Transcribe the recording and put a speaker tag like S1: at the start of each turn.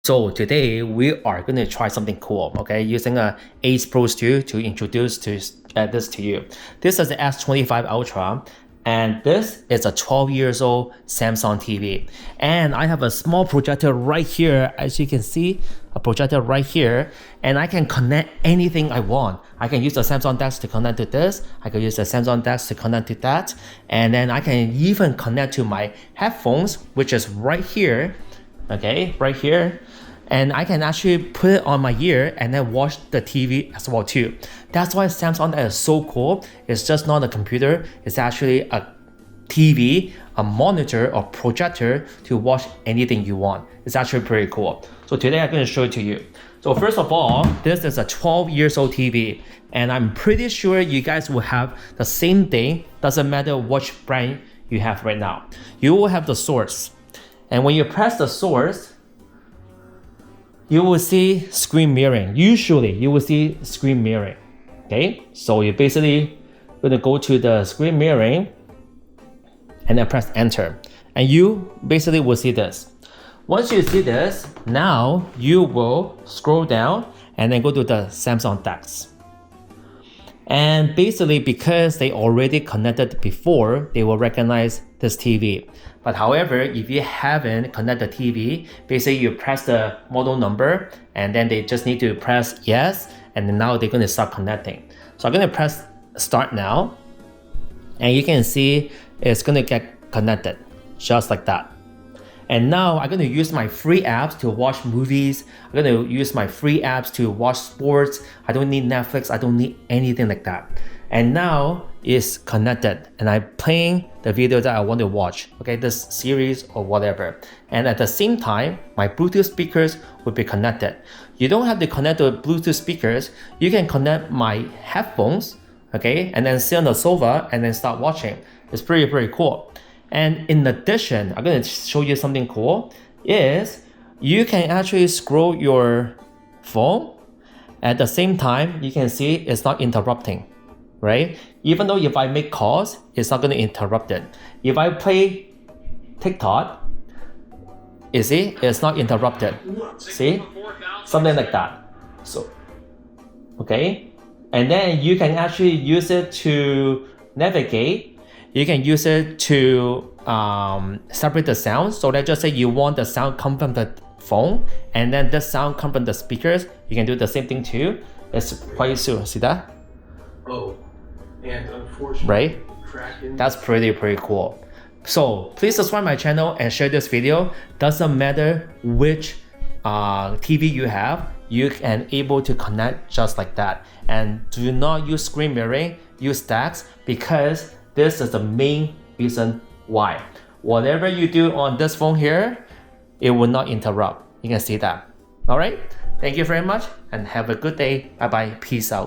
S1: So today we are going to try something cool, okay, using a Ace Pro 2 to introduce this to you. This is the S25 Ultra, and this is a 12 years old Samsung TV. And I have a small projector right here, as you can see, a projector right here, and I can connect anything I want. I can use the Samsung DeX to connect to this, I can use the Samsung DeX to connect to that, and then I can even connect to my headphones, which is right here, okay, right here. And I can actually put it on my ear and then watch the TV as well too. That's why Samsung DeX is so cool. It's just not a computer, it's actually a TV, a monitor or projector to watch anything you want. It's actually pretty cool. So today I'm going to show it to you. So first of all, this is a 12 years old TV, and I'm pretty sure you guys will have the same thing. Doesn't matter which brand you have right now. You will have the source, and when you press the source, you will see screen mirroring. Usually you will see screen mirroring. Okay, so you're basically going to go to the screen mirroring and then press enter, and you basically will see this. Once you see this, now you will scroll down and then go to the Samsung DeX. And basically, because they already connected before, they will recognize this TV. But however, if you haven't connected the TV, basically you press the model number and then they just need to press yes, and then now they're going to start connecting. So I'm going to press start now, and you can see it's going to get connected just like that. And now I'm going to use my free apps to watch movies. I'm going to use my free apps to watch sports. I don't need Netflix. I don't need anything like that. And now it's connected, and I'm playing the video that I want to watch, okay, this series or whatever. And at the same time, my Bluetooth speakers will be connected. You don't have to connect the Bluetooth speakers. You can connect my headphones, okay, and then sit on the sofa and then start watching. It's pretty cool. And in addition, I'm going to show you something cool, is you can actually scroll your phone. At the same time, you can see it's not interrupting, right? Even though if I make calls, it's not going to interrupt it. If I play TikTok, you see, it's not interrupted. See? Something like that. So, okay. And then you can actually use it to navigate. You can use it to separate the sounds. So let's just say you want the sound come from the phone, and then the sound come from the speakers. You can do the same thing too. It's quite soon. See that?
S2: Oh, and unfortunately,
S1: right? That's pretty cool. So please subscribe my channel and share this video. Doesn't matter which TV you have, you can able to connect just like that. And do not use screen mirroring, use DeX, because this is the main reason why. Whatever you do on this phone here, it will not interrupt. You can see that. All right. Thank you very much and have a good day. Bye bye. Peace out.